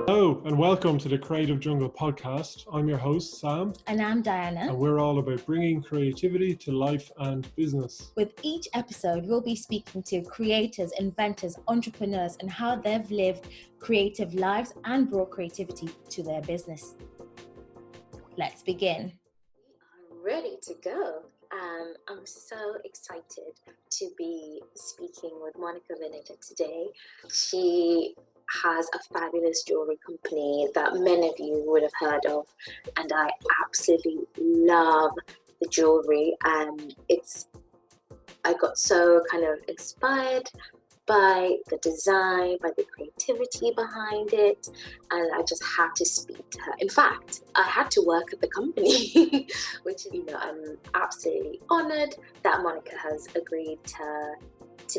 Hello and welcome to the Creative Jungle podcast. I'm your host, Sam. And I'm Diana. And we're all about bringing creativity to life and business. With each episode, we'll be speaking to creators, inventors, entrepreneurs, and how they've lived creative lives and brought creativity to their business. Let's begin. We are ready to go. I'm so excited to be speaking with Monica Vinader today. She has a fabulous jewelry company that many of you would have heard of, and I absolutely love the jewelry. I got so kind of inspired by the design, by the creativity behind it, and I just had to speak to her. In fact, I had to work at the company, which, I'm absolutely honored that Monica has agreed to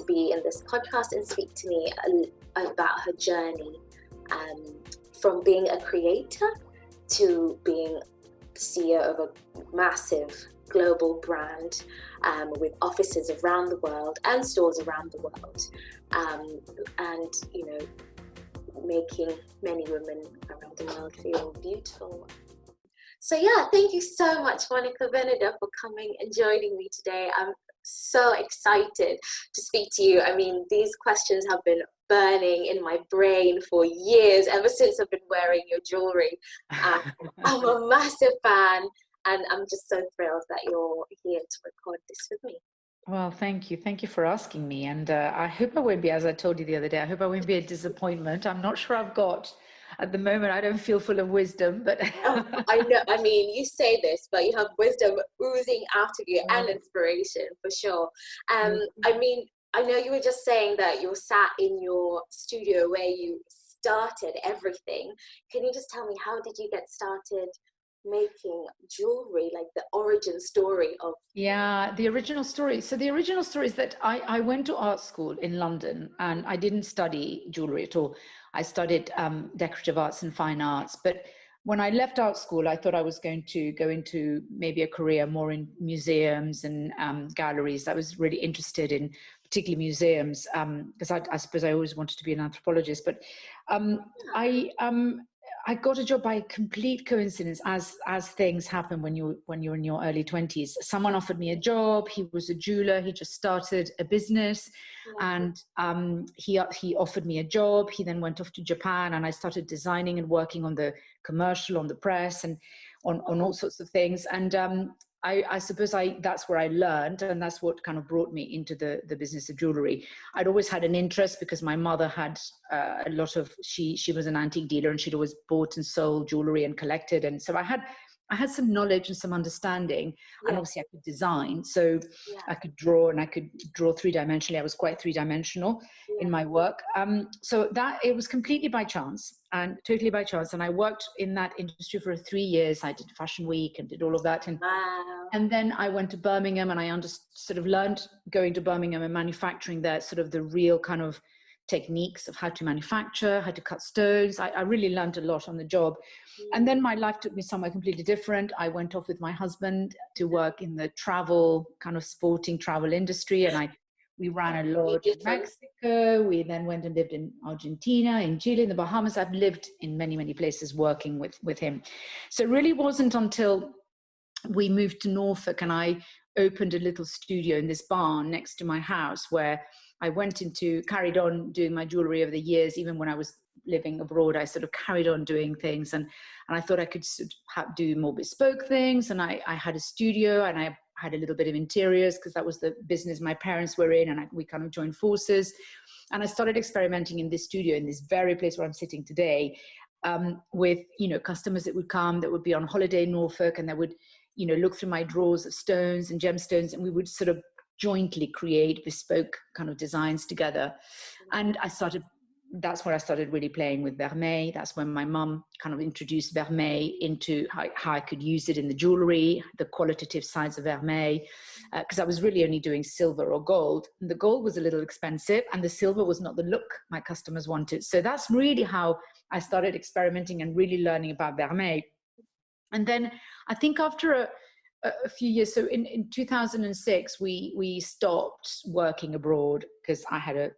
be in this podcast and speak to me about her journey from being a creator to being the CEO of a massive global brand with offices around the world and stores around the world, and making many women around the world feel beautiful. So thank you so much, Monica Vinader, for coming and joining me today. I'm so excited to speak to you. I mean, these questions have been burning in my brain for years, ever since I've been wearing your jewelry. I'm a massive fan, and I'm just so thrilled that you're here to record this with me. Well, thank you. Thank you for asking me. And I hope I won't be, as I told you the other day, I hope I won't be a disappointment. I'm not sure I've got, at the moment, I don't feel full of wisdom, but... I know, I mean, you say this, but you have wisdom oozing out of you and inspiration, for sure. I mean, I know you were just saying that you're sat in your studio where you started everything. Can you just tell me, how did you get started making jewelry, like the origin story of... Yeah, the original story. So the original story is that I went to art school in London, and I didn't study jewelry at all. I studied decorative arts and fine arts. But when I left art school, I thought I was going to go into maybe a career more in museums and galleries. I was really interested in particularly museums, because I suppose I always wanted to be an anthropologist. But I got a job by complete coincidence, as things happen when you're in your early 20s. Someone offered me a job. He was a jeweler. He just started a business, and he offered me a job. He then went off to Japan, and I started designing and working on the commercial, on the press, and on all sorts of things. And I suppose that's where I learned, and that's what kind of brought me into the business of jewelry. I'd always had an interest because my mother had a lot of, she was an antique dealer, and she'd always bought and sold jewelry and collected. And so I had some knowledge and some understanding, and obviously I could design. So I could draw, and I could draw three-dimensionally. I was quite three-dimensional in my work. So that, it was completely by chance, and totally by chance. And I worked in that industry for 3 years. I did Fashion Week and did all of that. And then I went to Birmingham, and I sort of learned, going to Birmingham and manufacturing there, sort of the real kind of techniques of how to manufacture, how to cut stones. I really learned a lot on the job. And then my life took me somewhere completely different. I went off with my husband to work in the travel, kind of sporting travel industry. And we ran a lodge in Mexico. We then went and lived in Argentina, in Chile, in the Bahamas. I've lived in many, many places working with him. So it really wasn't until we moved to Norfolk and I opened a little studio in this barn next to my house, where I carried on doing my jewelry over the years. Even when I was living abroad, I sort of carried on doing things, and I thought I could sort of do more bespoke things. And I had a studio, and I had a little bit of interiors, because that was the business my parents were in, and we kind of joined forces. And I started experimenting in this studio, in this very place where I'm sitting today, with customers that would come, that would be on holiday in Norfolk, and that would look through my drawers of stones and gemstones, and we would sort of jointly create bespoke kind of designs together. And that's where I started really playing with vermeil. That's when my mum kind of introduced vermeil into how I could use it in the jewelry, the qualitative sides of vermeil, because I was really only doing silver or gold. And the gold was a little expensive, and the silver was not the look my customers wanted. So that's really how I started experimenting and really learning about vermeil. And then I think after a few years, so in 2006, we stopped working abroad, because I had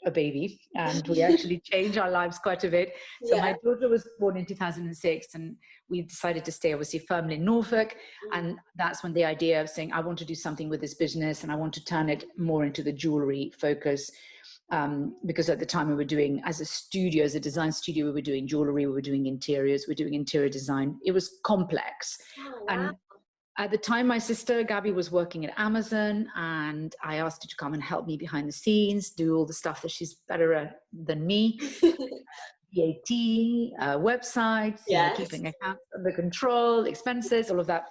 a baby, and we actually changed our lives quite a bit. So my daughter was born in 2006, and we decided to stay obviously firmly in Norfolk. And that's when the idea of saying, I want to do something with this business and I want to turn it more into the jewelry focus. Because at the time we were doing, as a studio, as a design studio, we were doing jewelry, we were doing interiors, we were doing interior design. It was complex. Oh, wow. And at the time, my sister Gabby was working at Amazon, and I asked her to come and help me behind the scenes, do all the stuff that she's better at than me. VAT, websites, keeping accounts under control, expenses, all of that.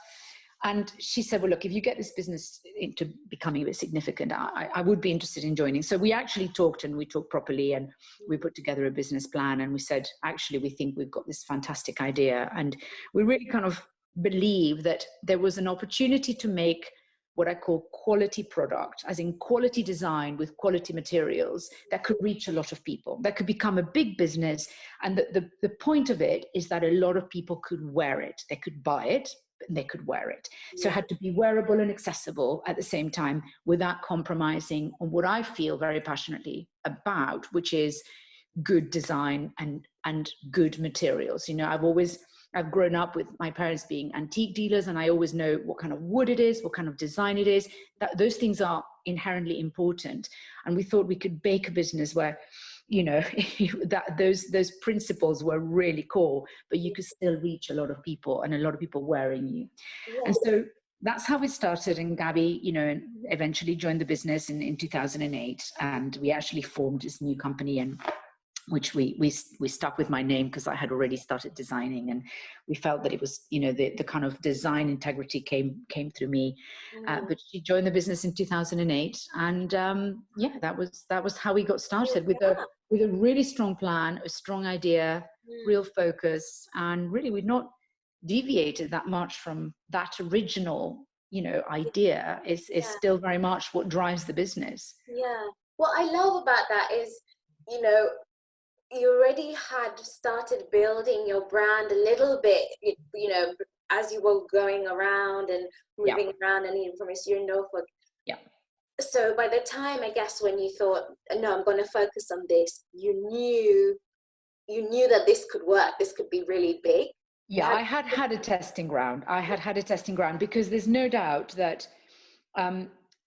And she said, well, look, if you get this business into becoming a bit significant, I would be interested in joining. So we actually talked, and we talked properly, and we put together a business plan, and we said, actually, we think we've got this fantastic idea. And we really kind of believe that there was an opportunity to make what I call quality product, as in quality design with quality materials that could reach a lot of people, that could become a big business. And the point of it is that a lot of people could wear it. They could buy it and they could wear it. So it had to be wearable and accessible at the same time without compromising on what I feel very passionately about, which is good design and good materials. You know, I've grown up with my parents being antique dealers, and I always know what kind of wood it is, what kind of design it is. Those things are inherently important. And we thought we could bake a business where, you know, that those principles were really core, but you could still reach a lot of people and a lot of people wearing you. Yeah. And so that's how we started. And Gabby, you know, eventually joined the business in 2008, and we actually formed this new company, and which we stuck with my name because I had already started designing, and we felt that it was, you know, the kind of design integrity came through me. But she joined the business in 2008, and that was how we got started with a really strong plan, a strong idea, real focus, and really we've not deviated that much from that original, you know, idea. Is still very much what drives the business. Yeah. What I love about that is, you know, you already had started building your brand a little bit, you know, as you were going around and moving around, and even from you're in Norfolk. Yeah. So by the time, I guess, when you thought, no, I'm going to focus on this, you knew that this could work. This could be really big. Yeah, I had a testing ground. I had a testing ground because there's no doubt that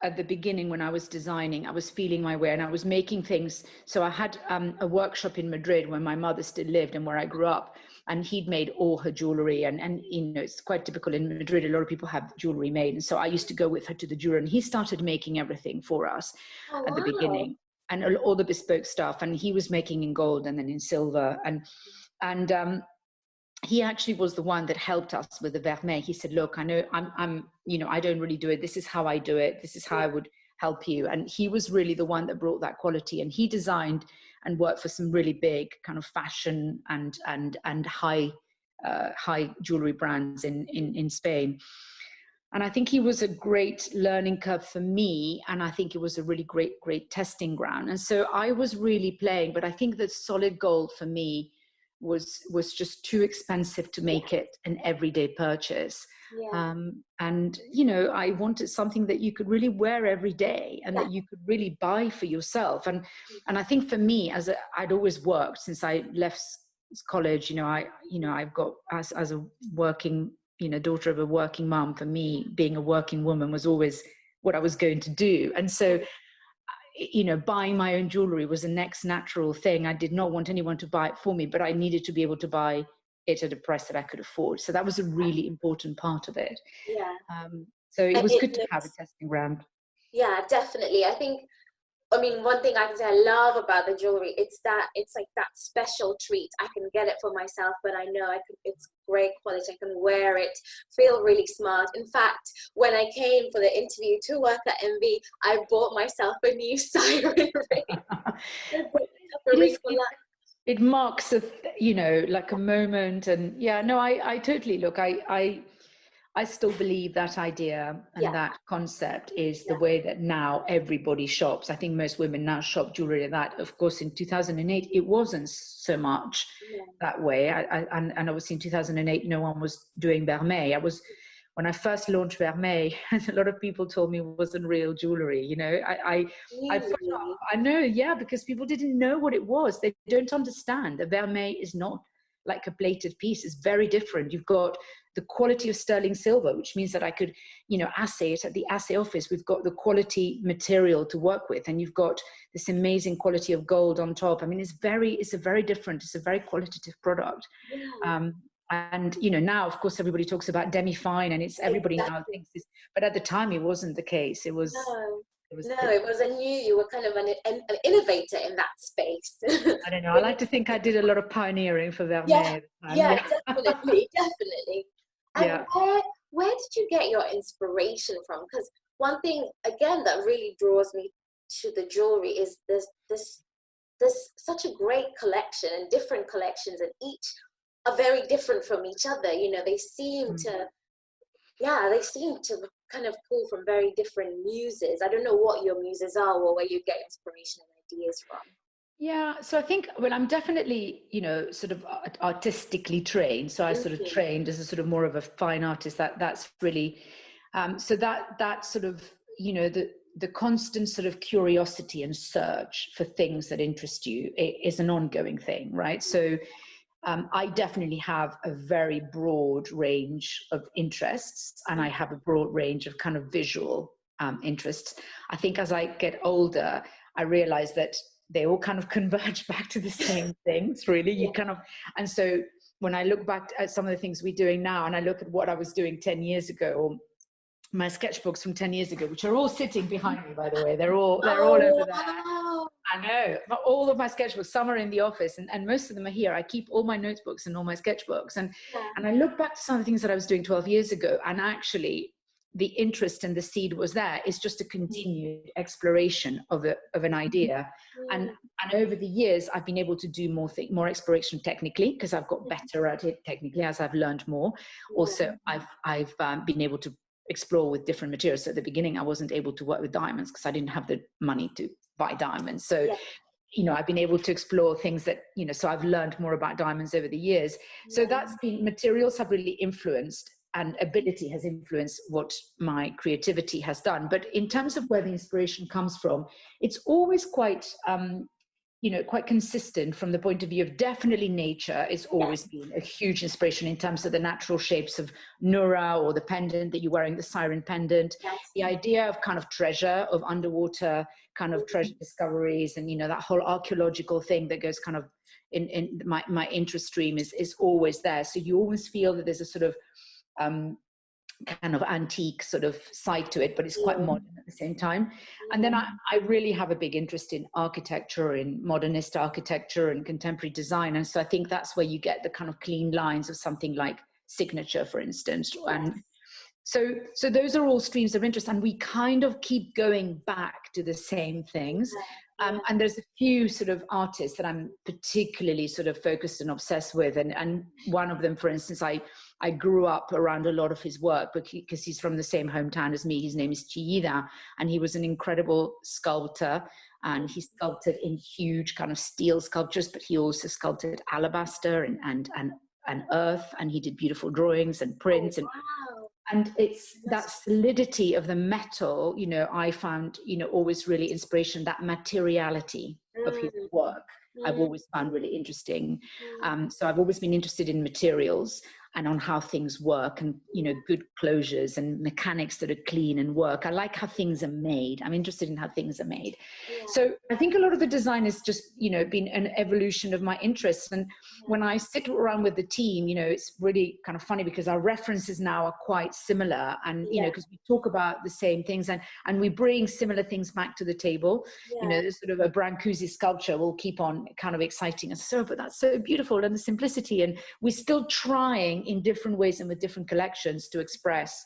at the beginning when I was designing, I was feeling my way and I was making things. So I had a workshop in Madrid where my mother still lived and where I grew up, and he'd made all her jewelry. And you know, it's quite typical in Madrid, a lot of people have jewelry made. And so I used to go with her to the jeweler, and he started making everything for us at the beginning, and all the bespoke stuff. And he was making in gold and then in silver. And he actually was the one that helped us with the vermeil. He said, look, I know I'm, you know, I don't really do it. This is how I do it. This is how I would help you. And he was really the one that brought that quality. And he designed and worked for some really big kind of fashion and high jewelry brands in Spain. And I think he was a great learning curve for me. And I think it was a really great testing ground. And so I was really playing, but I think that solid gold for me was just too expensive to make it an everyday purchase. And you know, I wanted something that you could really wear every day and that you could really buy for yourself. And I think for me, I'd always worked since I left college. You know, I've got as a working, you know, daughter of a working mom. For me, being a working woman was always what I was going to do. And so, you know, buying my own jewelry was the next natural thing. I did not want anyone to buy it for me, but I needed to be able to buy it at a price that I could afford. So that was a really important part of it. So it was good to have a testing ground. Yeah, definitely. I mean, one thing I can say I love about the jewelry, it's like that special treat. I can get it for myself, but I know it's great quality. I can wear it, feel really smart. In fact, when I came for the interview to work at MV, I bought myself a new siren ring. It marks you know, like a moment. And yeah, no, I totally, look, I still believe that idea and that concept is the way that now everybody shops. I think most women now shop jewelry like that. Of course, in 2008, it wasn't so much that way. And obviously in 2008, no one was doing vermeil. when I first launched Vermeil, a lot of people told me it wasn't real jewelry. You know, I put Really? up, I know, yeah, because people didn't know what it was. They don't understand. The Vermeil is not like a plated piece. It's very different. You've got the quality of sterling silver, which means that I could, you know, assay it at the assay office. We've got the quality material to work with, and you've got this amazing quality of gold on top. I mean, it's a very qualitative product. Yeah. And you know, now of course everybody talks about demi-fine, and it's everybody now Exactly. thinks this, but at the time it wasn't the case. It was No. it was No, different. it was a new, you were kind of an innovator in that space. I don't know, I like to think I did a lot of pioneering for Vermeil Yeah, at the time. yeah, Yeah. definitely, definitely. And Yeah. where did you get your inspiration from? Because one thing again that really draws me to the jewelry is there's such a great collection and different collections, and each are very different from each other. You know, they seem to kind of pull from very different muses. I don't know what your muses are or where you get inspiration and ideas from. Yeah, so I think, well, I'm definitely, you know, sort of artistically trained. So I sort of trained as a sort of more of a fine artist. That's really, so that sort of, you know, the constant sort of curiosity and search for things that interest you is an ongoing thing, right? So I definitely have a very broad range of interests, and I have a broad range of kind of visual interests. I think as I get older, I realize that they all kind of converge back to the same things, really. You kind of, and so when I look back at some of the things we're doing now, and I look at what I was doing 10 years ago, or my sketchbooks from 10 years ago, which are all sitting behind me, by the way, they're all over there. Wow. I know, but all of my sketchbooks, some are in the office, and most of them are here. I keep all my notebooks and all my sketchbooks. And I look back to some of the things that I was doing 12 years ago, and actually the interest and the seed was there. It's just a continued exploration of an idea. And over the years, I've been able to do more exploration technically, because I've got better at it technically as I've learned more. Also, I've been able to explore with different materials. So at the beginning, I wasn't able to work with diamonds because I didn't have the money to buy diamonds. So, you know, I've been able to explore things that, you know, so I've learned more about diamonds over the years. So that's been, materials have really influenced, and ability has influenced what my creativity has done. But in terms of where the inspiration comes from, it's always quite, you know, quite consistent from the point of view of definitely nature. It's always been a huge inspiration in terms of the natural shapes of Nura, or the pendant that you're wearing, the siren pendant. The idea of kind of treasure, of underwater kind of treasure discoveries, and, you know, that whole archaeological thing that goes kind of in my interest stream is always there. So you always feel that there's a sort of kind of antique sort of side to it, but it's quite modern at the same time. And then I really have a big interest in architecture, in modernist architecture and contemporary design. And so I think that's where you get the kind of clean lines of something like Signature, for instance. And so those are all streams of interest, and we kind of keep going back to the same things. And there's a few sort of artists that I'm particularly sort of focused and obsessed with. And one of them, for instance, I grew up around a lot of his work because he's from the same hometown as me. His name is Chiyida, and he was an incredible sculptor. And he sculpted in huge kind of steel sculptures, but he also sculpted alabaster and earth, and he did beautiful drawings and prints. And it's that solidity of the metal, you know, I found, you know, always really inspiration, that materiality of his work. I've always found really interesting. So I've always been interested in materials and on how things work, and, you know, good closures and mechanics that are clean and work. I like how things are made. I'm interested in how things are made. So I think a lot of the design has just, you know, been an evolution of my interests. And when I sit around with the team, you know, it's really kind of funny because our references now are quite similar, and, you know, because we talk about the same things, and we bring similar things back to the table. You know, there's sort of a Brancusi sculpture will keep on kind of exciting us. So, but that's so beautiful, and the simplicity, and we're still trying in different ways and with different collections to express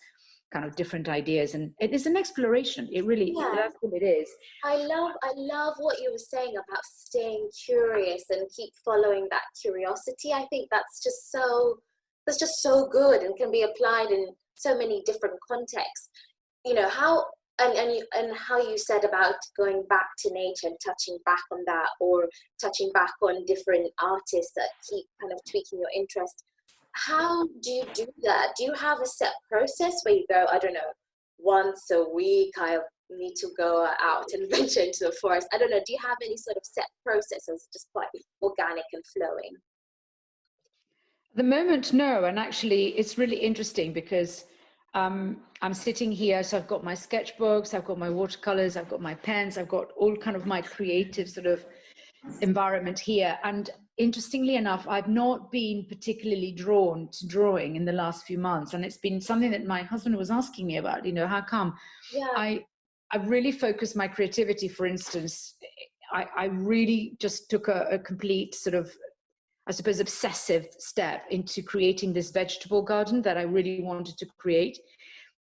kind of different ideas. And it is an exploration. It really, that's what it is. I love what you were saying about staying curious and keep following that curiosity. I think that's just so good and can be applied in so many different contexts. You know, how you said about going back to nature and touching back on that, or touching back on different artists that keep kind of tweaking your interest. how do you do that? Do you have a set process where you go, I don't know, once a week I need to go out and venture into the forest? I don't know. Do you have any sort of set process, or is it just quite organic and flowing? At the moment, no. And actually, it's really interesting because I'm sitting here. So I've got my sketchbooks, I've got my watercolors, I've got my pens, I've got all kind of my creative sort of environment here. And interestingly enough, I've not been particularly drawn to drawing in the last few months. And it's been something that my husband was asking me about, how come? Yeah. I really focused my creativity. For instance, I really just took a complete sort of, I suppose, obsessive step into creating this vegetable garden that I really wanted to create,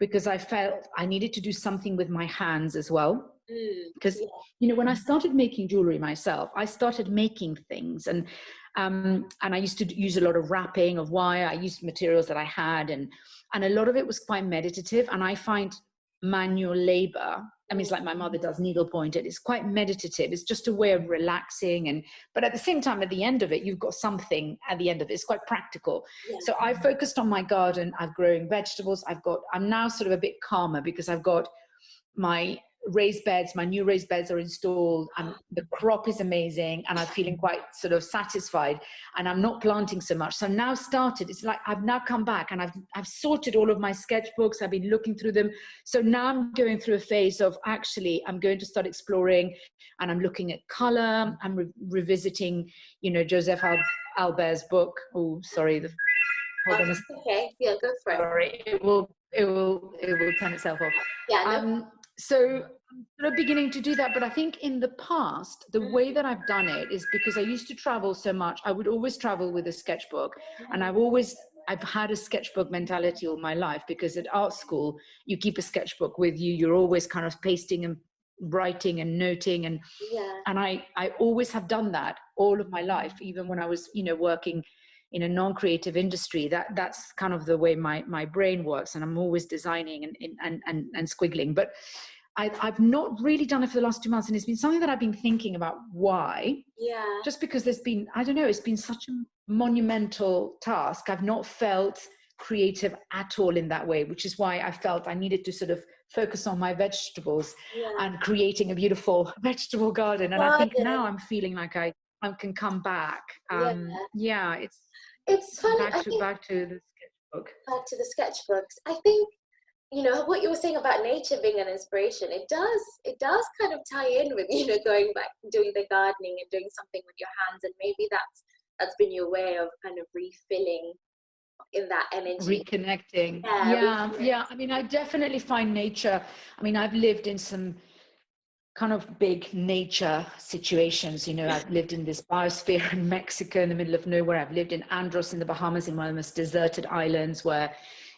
because I felt I needed to do something with my hands as well. Because, when I started making jewelry myself, I started making things, and I used to use a lot of wrapping of wire. I used materials that I had, and a lot of it was quite meditative. And I find manual labor, it's like my mother does needlepoint, it's quite meditative. It's just a way of relaxing, but at the same time, at the end of it, you've got something at the end of it. It's quite practical. So I focused on my garden. I've growing vegetables. I'm now sort of a bit calmer because I've got my raised beds. My new raised beds are installed, and the crop is amazing, and I'm feeling quite sort of satisfied, and I'm not planting so much. So I've now started, it's like I've now come back, and I've sorted all of my sketchbooks. I've been looking through them. So now I'm going through a phase of, actually, I'm going to start exploring, and I'm looking at color. I'm revisiting, Joseph Albert's book. Oh, sorry. Hold on. Okay, yeah, go for it. Sorry, it will turn itself off. Yeah. No. So I'm sort of beginning to do that, but I think in the past, the way that I've done it is because I used to travel so much. I would always travel with a sketchbook, and I've had a sketchbook mentality all my life, because at art school, you keep a sketchbook with you. You're always kind of pasting and writing and noting, and I always have done that all of my life, even when I was, working in a non-creative industry. That's kind of the way my brain works, and I'm always designing and squiggling. But I've not really done it for the last 2 months, and it's been something that I've been thinking about. Why? Yeah. Just because there's been, I don't know, it's been such a monumental task. I've not felt creative at all in that way, which is why I felt I needed to sort of focus on my vegetables and creating a beautiful vegetable garden. And I think now I'm feeling like I can come back. It's funny. Back to the sketchbook. Back to the sketchbooks. I think, what you were saying about nature being an inspiration, it does kind of tie in with, going back, doing the gardening and doing something with your hands. And maybe that's been your way of kind of refilling in that energy. Reconnecting. Yeah. I definitely find nature. I've lived in some kind of big nature situations. I've lived in this biosphere in Mexico in the middle of nowhere. I've lived in Andros in the Bahamas, in one of the most deserted islands, where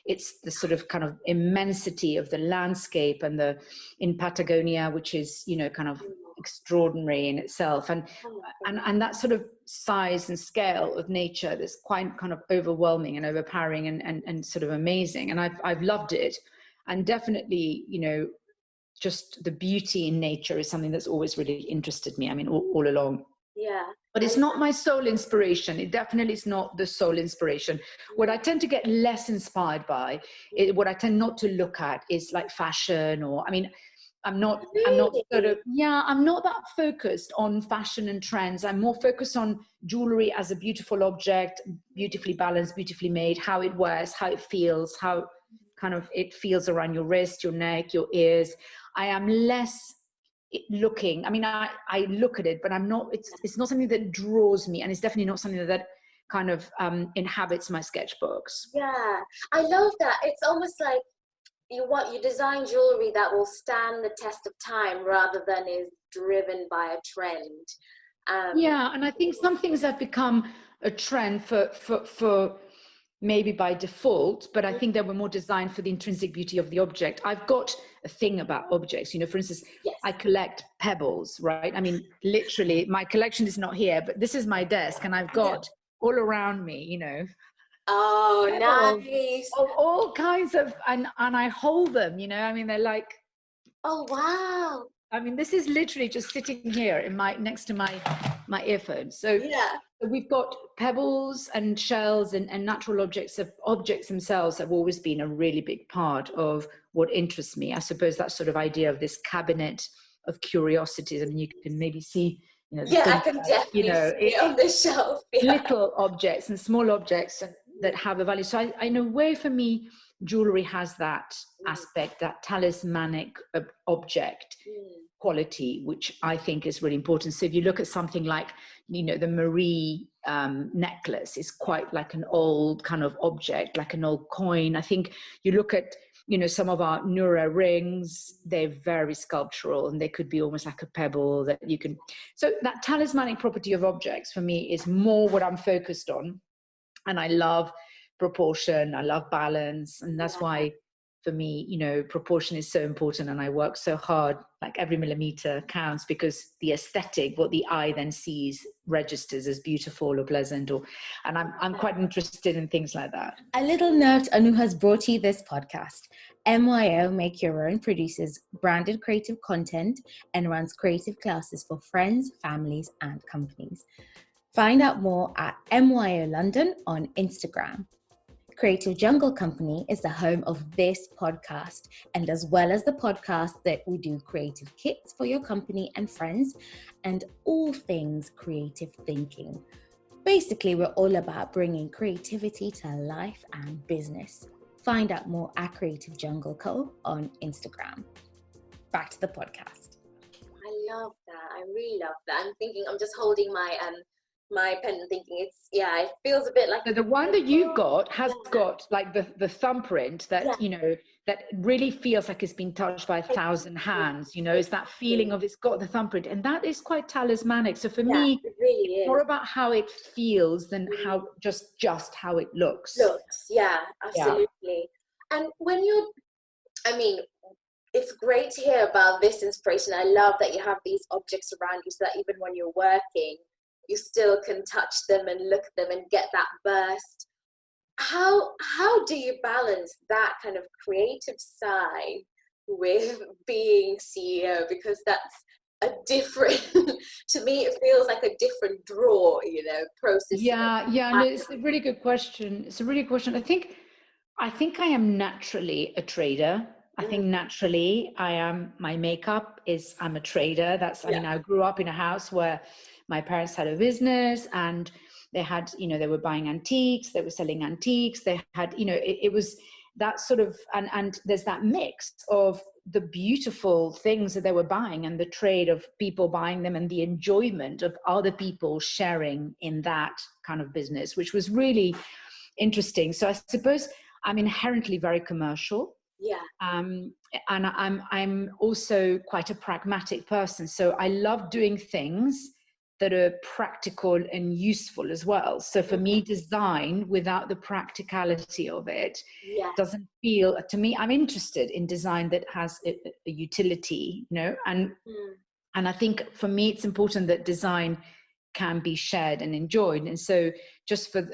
it's the sort of kind of immensity of the landscape, and in Patagonia, which is, kind of extraordinary in itself. And that sort of size and scale of nature that's quite kind of overwhelming and overpowering and sort of amazing. And I've loved it. And definitely, just the beauty in nature is something that's always really interested me. All along. Yeah. But it's not my sole inspiration. It definitely is not the sole inspiration. What I tend to get less inspired by, what I tend not to look at, is like fashion, or I'm not that focused on fashion and trends. I'm more focused on jewelry as a beautiful object, beautifully balanced, beautifully made, how it wears, how it feels, how kind of it feels around your wrist, your neck, your ears. I am less looking. I look at it, but I'm not. It's not something that draws me, and it's definitely not something that kind of inhabits my sketchbooks. Yeah, I love that. It's almost like you design jewelry that will stand the test of time rather than is driven by a trend. And I think some things have become a trend for maybe by default, but I think they were more designed for the intrinsic beauty of the object. I've got a thing about objects, for instance, I collect pebbles, right? Literally, my collection is not here, but this is my desk, and I've got all around me, Oh, nice. Of all kinds of, and I hold them, they're like, oh, wow. I mean, this is literally just sitting here in next to my earphones. So Yeah. we've got pebbles and shells and natural objects themselves have always been a really big part of what interests me. I suppose that sort of idea of this cabinet of curiosities. I mean, you can maybe see, Yeah, I can definitely see it on the shelf. Yeah. Little objects and small objects that have a value. So I in a way, for me, jewelry has that aspect, that talismanic object quality, which I think is really important. So if you look at something like, the Marie necklace, is quite like an old kind of object, like an old coin. I think you look at, some of our Nura rings, they're very sculptural and they could be almost like a pebble that you can. So that talismanic property of objects for me is more what I'm focused on. And I love proportion, I love balance. And that's why, for me, proportion is so important. And I work so hard, like every millimeter counts, because the aesthetic, what the eye then sees, registers as beautiful or pleasant, and I'm quite interested in things like that. A little note, Anu has brought you this podcast. MYO Make Your Own produces branded creative content and runs creative classes for friends, families, and companies. Find out more at MYO London on Instagram. Creative Jungle Company is the home of this podcast, and as well as the podcast that we do creative kits for your company and friends and all things creative thinking. Basically, we're all about bringing creativity to life and business. Find out more at Creative Jungle Co. on Instagram. Back to the podcast. I love that. I really love that. I'm just holding my pen and thinking it feels a bit like the one that you've got has got like the thumbprint that that really feels like it's been touched by 1,000 hands. It's that feeling of it's got the thumbprint, and that is quite talismanic. So for me, it really it's more about how it feels than how just how it looks. Absolutely. And when it's great to hear about this inspiration. I love that you have these objects around you so that even when you're working, you still can touch them and look at them and get that burst. How do you balance that kind of creative side with being CEO? Because that's a different, to me, it feels like a different draw, process. No, it's a really good question. I think I am naturally a trader. I think naturally my makeup is, I'm a trader. I grew up in a house where my parents had a business and they had, they were buying antiques, they were selling antiques, they had, it was that sort of, and there's that mix of the beautiful things that they were buying and the trade of people buying them and the enjoyment of other people sharing in that kind of business, which was really interesting. So I suppose I'm inherently very commercial. And I'm also quite a pragmatic person. So I love doing things that are practical and useful as well. So for me, design without the practicality of it doesn't feel, to me, I'm interested in design that has a utility, and I think for me, it's important that design can be shared and enjoyed. And so just for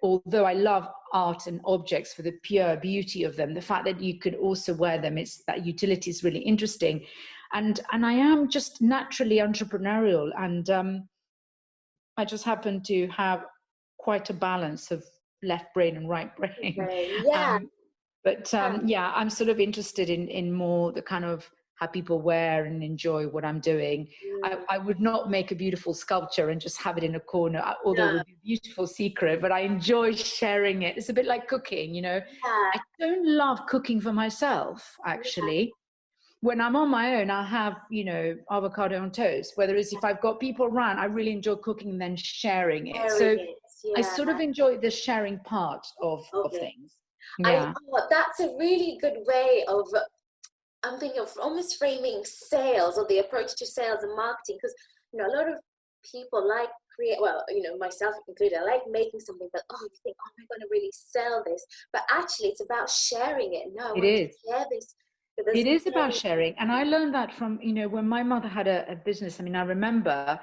although I love art and objects for the pure beauty of them, the fact that you could also wear them, that utility is really interesting. And I am just naturally entrepreneurial, and I just happen to have quite a balance of left brain and right brain. I'm sort of interested in more the kind of how people wear and enjoy what I'm doing. I would not make a beautiful sculpture and just have it in a corner, although it would be a beautiful secret, but I enjoy sharing it. It's a bit like cooking, I don't love cooking for myself, actually. When I'm on my own, I'll have, avocado on toast. Whether it's if I've got people around, I really enjoy cooking and then sharing it. I sort of enjoy the sharing part of things. That's a really good way of, I'm thinking of almost framing sales or the approach to sales and marketing, because a lot of people like myself included, I like making something, but you think, am I going to really sell this? But actually, it's about sharing it. No, it is. Share this. It is about sharing, and I learned that from when my mother had a business. I mean, I remember,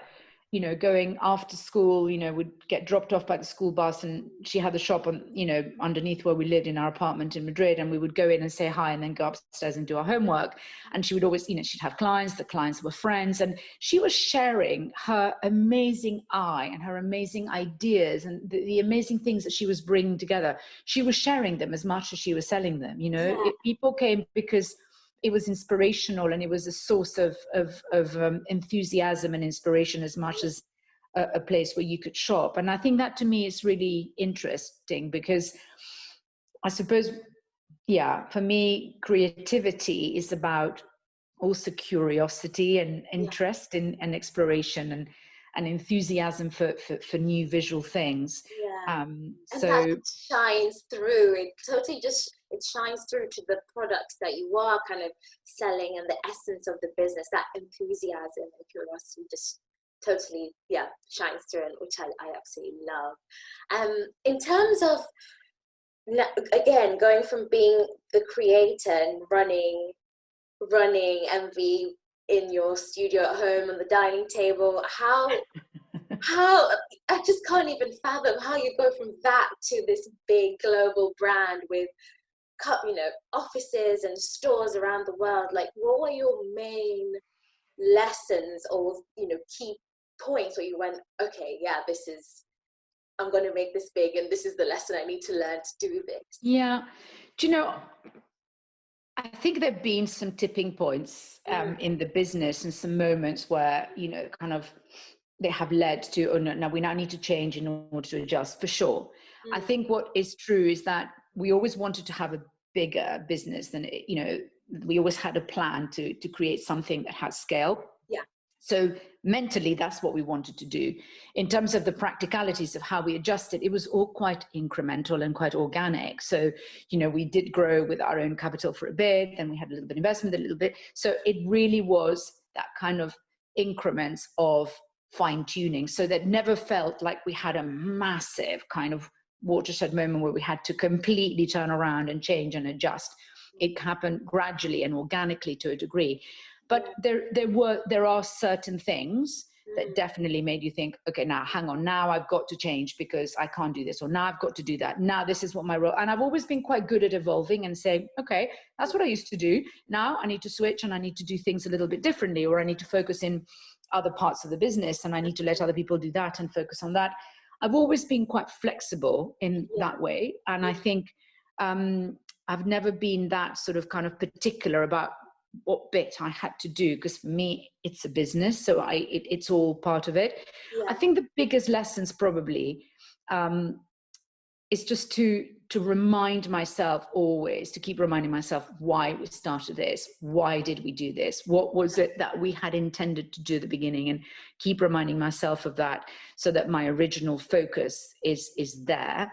you know, going after school, you know, would get dropped off by the school bus, and she had the shop on, you know, underneath where we lived in our apartment in Madrid, and we would go in and say hi and then go upstairs and do our homework. And she would always, you know, she'd have clients, the clients were friends, and she was sharing her amazing eye and her amazing ideas and the amazing things that she was bringing together. She was sharing them as much as she was selling them, you know. People came because it was inspirational, and it was a source of enthusiasm and inspiration as much as a place where you could shop. And I think that to me is really interesting, because I suppose, yeah, for me, creativity is about also curiosity and interest in and exploration and enthusiasm for new visual things. And so that shines through. It totally just, it shines through to the products that you are kind of selling, and the essence of the business. That enthusiasm and curiosity just totally, shines through, and which I absolutely love. In terms of, again, going from being the creator and running MV in your studio at home on the dining table, how I just can't even fathom how you go from that to this big global brand with, you know, offices and stores around the world. Like, what were your main lessons, or, you know, key points where you went, okay, I'm going to make this big, and this is the lesson I need to learn to do this? Yeah, do you know, I think there've been some tipping points in the business, and some moments where, you know, kind of they have led to, oh no, now we now need to change in order to adjust, for sure. I think what is true is that we always wanted to have a bigger business than, you know, we always had a plan to create something that has scale. So mentally, that's what we wanted to do. In terms of the practicalities of how we adjusted, it was all quite incremental and quite organic. So, you know, we did grow with our own capital for a bit, then we had a little bit of investment, a little bit. So it really was that kind of increments of fine tuning. So that never felt like we had a massive kind of watershed moment where we had to completely turn around and change and adjust. It happened gradually and organically to a degree. But there are certain things that definitely made you think, okay, now hang on, now I've got to change because I can't do this, or now I've got to do that. Now this is what my role, and I've always been quite good at evolving and saying, okay, that's what I used to do. Now I need to switch, and I need to do things a little bit differently, or I need to focus in other parts of the business, and I need to let other people do that and focus on that. I've always been quite flexible in that way. And I think I've never been that sort of kind of particular about what bit I had to do, because for me it's a business, so it's all part of it. I think the biggest lessons probably is just to remind myself always, to keep reminding myself why we started this, why did we do this, what was it that we had intended to do at the beginning, and keep reminding myself of that, so that my original focus is there.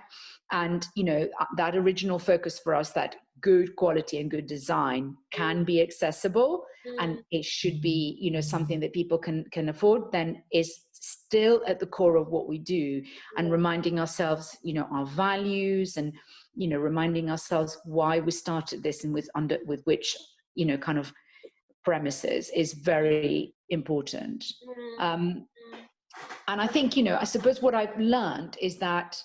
And, you know, that original focus for us, that good quality and good design can be accessible, and it should be, you know, something that people can afford, then is still at the core of what we do. And reminding ourselves, you know, our values, and, you know, reminding ourselves why we started this, and with which, you know, kind of premises, is very important. And I think, you know, I suppose what I've learned is that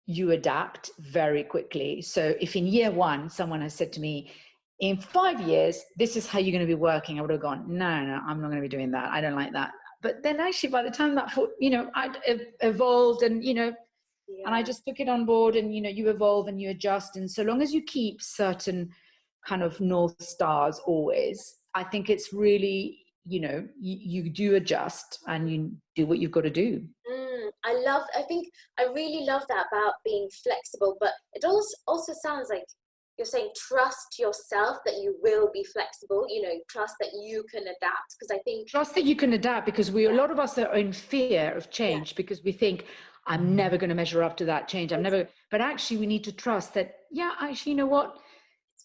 you adapt very quickly. So if in year one, someone has said to me, in 5 years, this is how you're going to be working, I would have gone, no, I'm not going to be doing that. I don't like that. But then actually, by the time that, you know, I'd evolved, and, you know, and I just took it on board, and, you know, you evolve and you adjust. And so long as you keep certain kind of North Stars always, I think it's really, you know, you do adjust, and you do what you've got to do. I think I really love that about being flexible, but it also sounds like you're saying trust yourself that you will be flexible, you know, trust that you can adapt. Because I think trust that you can adapt, because a lot of us are in fear of change, because we think, I'm never going to measure up to that change. But actually we need to trust that, actually, you know what?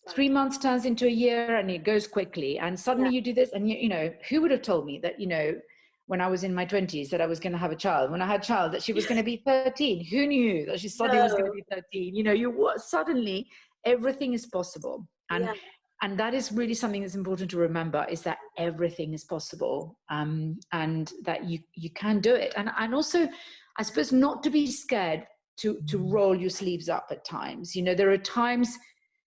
3 months turns into a year, and it goes quickly, and suddenly you do this, and you know, who would have told me that, you know, when I was in my 20s, that I was going to have a child, when I had a child, that she was going to be 13? Who knew that she suddenly was going to be 13? You know, suddenly everything is possible. And and that is really something that's important to remember, is that everything is possible, and that you can do it. And also, I suppose, not to be scared to roll your sleeves up at times. You know, there are times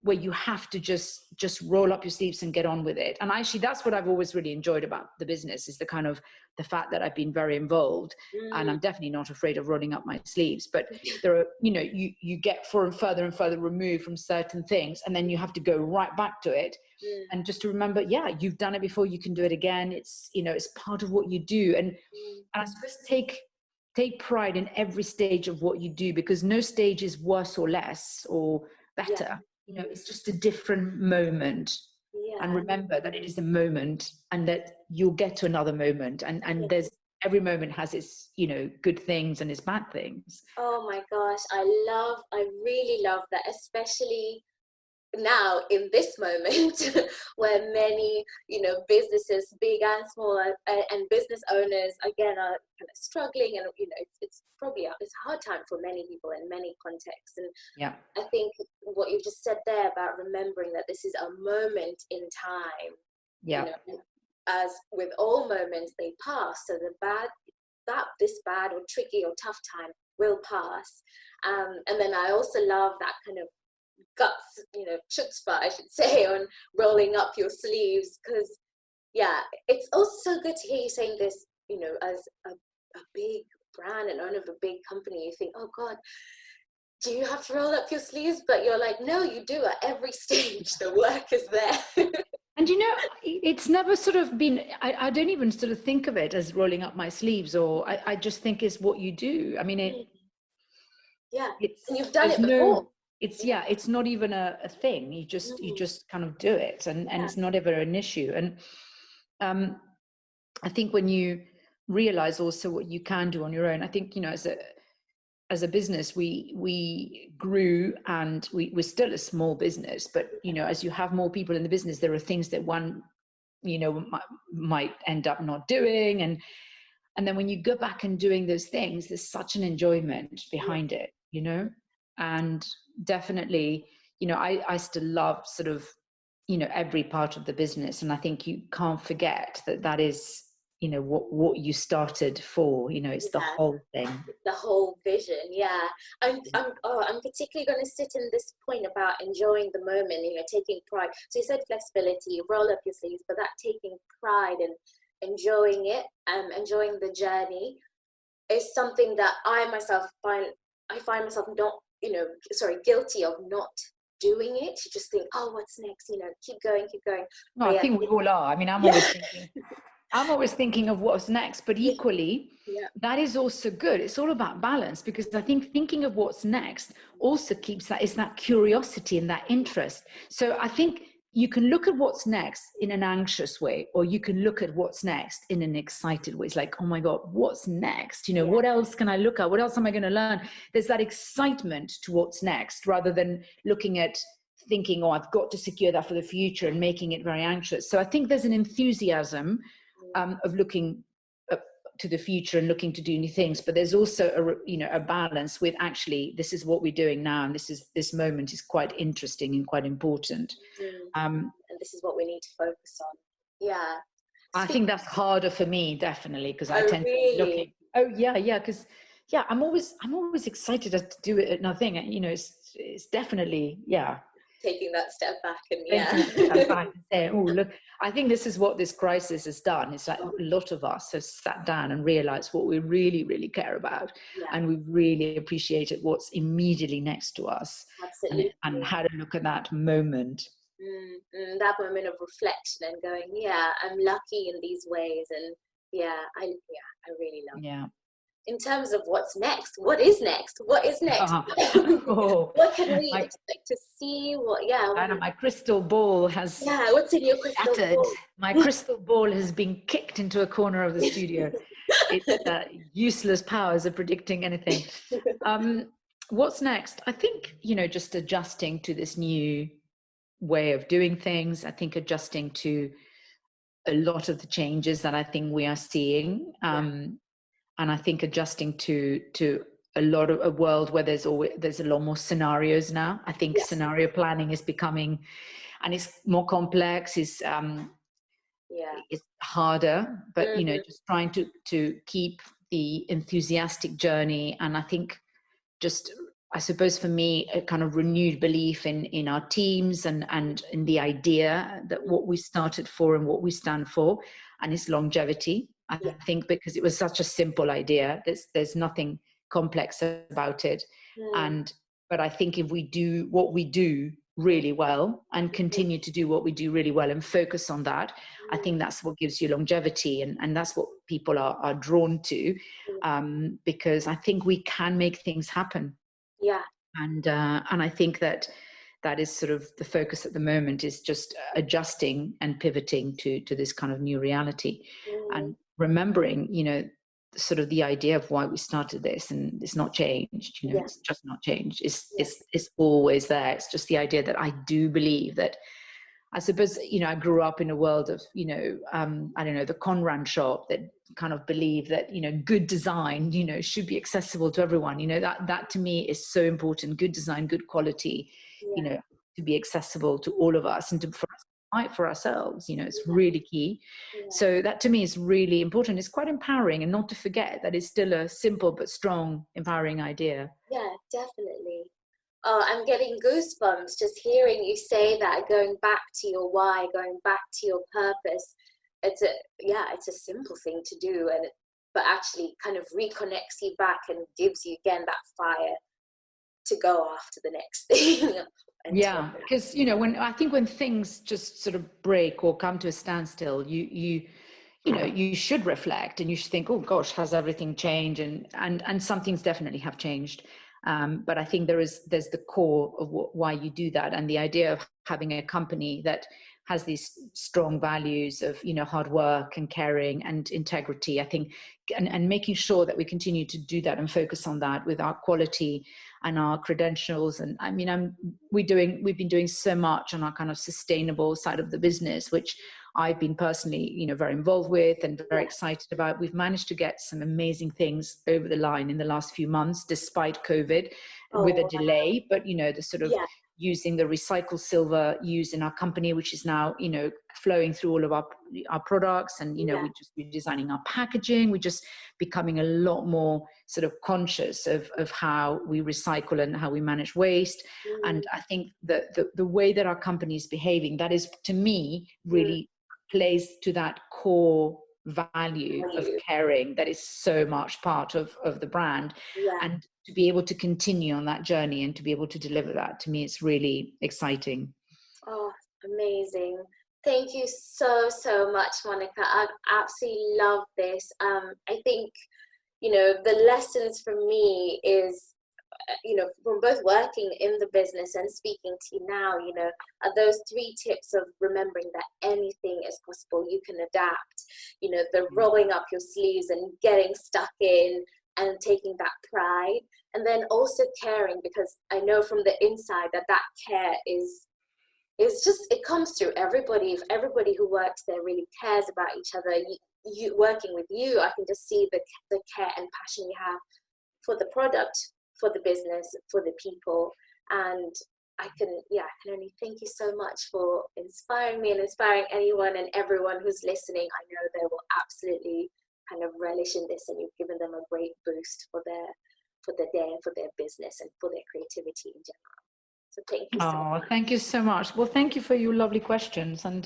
where you have to just roll up your sleeves and get on with it. And actually, that's what I've always really enjoyed about the business, is the fact that I've been very involved, and I'm definitely not afraid of rolling up my sleeves. But there are, you know, you get further and further removed from certain things, and then you have to go right back to it. And just to remember, yeah, you've done it before, you can do it again. It's, you know, it's part of what you do. And I suppose take pride in every stage of what you do, because no stage is worse or less or better. Yeah. You know, it's just a different moment. And remember that it is a moment, and that you'll get to another moment, and there's, every moment has its, you know, good things and its bad things. Oh my gosh, I really love that, especially now in this moment where many, you know, businesses, big and small, and business owners again are kind of struggling, and you know, it's probably it's a hard time for many people in many contexts. And yeah, I think what you've just said there about remembering that this is a moment in time, yeah, you know, as with all moments, they pass. So this bad or tricky or tough time will pass. And then I also love that kind of guts, you know, chutzpah, I should say, on rolling up your sleeves, because yeah, it's also so good to hear you saying this, you know, as a big brand and owner of a big company. You think, oh God, do you have to roll up your sleeves? But you're like, no, you do. At every stage the work is there. And you know, it's never sort of been, I don't even sort of think of it as rolling up my sleeves, or I just think it's what you do. I mean, yeah, it's, and you've done it before. It's not even a thing. You just kind of do it, and it's not ever an issue. And I think when you realize also what you can do on your own, I think, you know, as a business, we grew, and we're still a small business, but you know, as you have more people in the business, there are things that one, you know, might end up not doing, and then when you go back and doing those things, there's such an enjoyment behind it, you know. And definitely, you know, I still love sort of, you know, every part of the business, and I think you can't forget that is, you know, what you started for. You know, it's the whole thing, the whole vision. Yeah, I'm particularly going to sit in this point about enjoying the moment, you know, taking pride. So you said flexibility, roll up your sleeves, but that taking pride and enjoying it, enjoying the journey, is something that I find myself not, you know, guilty of not doing it. You just think, oh, what's next? You know, keep going. No, I think we all are. I mean, I'm always thinking of what's next, but equally, that is also good. It's all about balance, because I think thinking of what's next also keeps that curiosity and that interest. So I think you can look at what's next in an anxious way, or you can look at what's next in an excited way. It's like, oh my God, what's next? You know, what else can I look at? What else am I going to learn? There's that excitement to what's next, rather than looking at thinking, oh, I've got to secure that for the future, and making it very anxious. So I think there's an enthusiasm of looking to the future and looking to do new things, but there's also a balance with, actually, this is what we're doing now, and this moment is quite interesting and quite important. And this is what we need to focus on. Yeah, I think that's harder for me, definitely, because I tend to be looking. Oh yeah, because I'm always excited to do it. Another thing, you know, it's definitely taking that step back and step back and saying, oh look, I think this is what this crisis has done. It's like a lot of us have sat down and realized what we really, really care about, and we've really appreciated what's immediately next to us. Absolutely. And how to look at that moment. That moment of reflection and going, I'm lucky in these ways, and I really love it. In terms of what's next, what is next? What can we expect to see? My crystal ball has what's in your crystal ball? My crystal ball has been kicked into a corner of the studio. It's useless powers of predicting anything. What's next? I think, you know, just adjusting to this new way of doing things. I think adjusting to a lot of the changes that I think we are seeing. And I think adjusting to a world where there's a lot more scenarios now. I think scenario planning is becoming, and it's more complex, it's harder, but you know, just trying to keep the enthusiastic journey. And I think just, I suppose for me, a kind of renewed belief in our teams and in the idea that what we started for and what we stand for, and it's longevity. I think because it was such a simple idea, there's nothing complex about it. But I think if we do what we do really well and continue to do what we do really well and focus on that, I think that's what gives you longevity, and that's what people are drawn to, because I think we can make things happen. And I think that is sort of the focus at the moment, is just adjusting and pivoting to this kind of new reality, and remembering, you know, sort of the idea of why we started this, and it's not changed, you know, it's just not changed. It's always there. It's just the idea that I do believe that, I suppose, you know, I grew up in a world of, you know, I don't know, the Conran shop, that kind of believe that, you know, good design, you know, should be accessible to everyone. You know, that to me is so important. Good design, good quality, you know, to be accessible to all of us, and for us to fight for ourselves, you know, it's really key. So that to me is really important. It's quite empowering, and not to forget that it's still a simple but strong, empowering idea. Yeah, definitely. Oh, I'm getting goosebumps just hearing you say that, going back to your why, going back to your purpose. It's a simple thing to do, but actually kind of reconnects you back and gives you again that fire to go after the next thing. Because, you know, when things just sort of break or come to a standstill, you know, you should reflect, and you should think, oh gosh, has everything changed? And some things definitely have changed. But I think there's the core of why you do that, and the idea of having a company that has these strong values of, you know, hard work and caring and integrity, I think, and making sure that we continue to do that and focus on that with our quality and our credentials. And I mean, we've been doing so much on our kind of sustainable side of the business, which I've been personally, you know, very involved with and very excited about. We've managed to get some amazing things over the line in the last few months, despite COVID, with a delay. But, you know, the sort of using the recycled silver used in our company, which is now, you know, flowing through all of our products. And, you know, we're just redesigning our packaging. We're just becoming a lot more sort of conscious of how we recycle and how we manage waste. And I think that the way that our company is behaving, that is, to me, really plays to that core value of caring that is so much part of the brand. And to be able to continue on that journey and to be able to deliver that, to me, it's really exciting. Oh, amazing. Thank you so much, Monica. I absolutely love this. I think, you know, the lessons for me is, you know, from both working in the business and speaking to you now, you know, are those 3 tips of remembering that anything is possible. You can adapt, you know, the rolling up your sleeves and getting stuck in and taking that pride, and then also caring, because I know from the inside that care is just, it comes through everybody. If everybody who works there really cares about each other, you working with you, I can just see the care and passion you have for the product, for the business, for the people. And I can only thank you so much for inspiring me and inspiring anyone and everyone who's listening. I know they will absolutely kind of relish in this, and you've given them a great boost for their day and for their business and for their creativity in general. So thank you so much. Thank you so much. Well, thank you for your lovely questions. And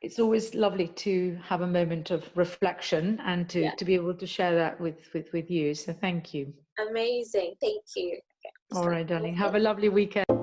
it's always lovely to have a moment of reflection and to be able to share that with you. So thank you. Amazing. Thank you. Okay, all right, darling. Have a lovely weekend.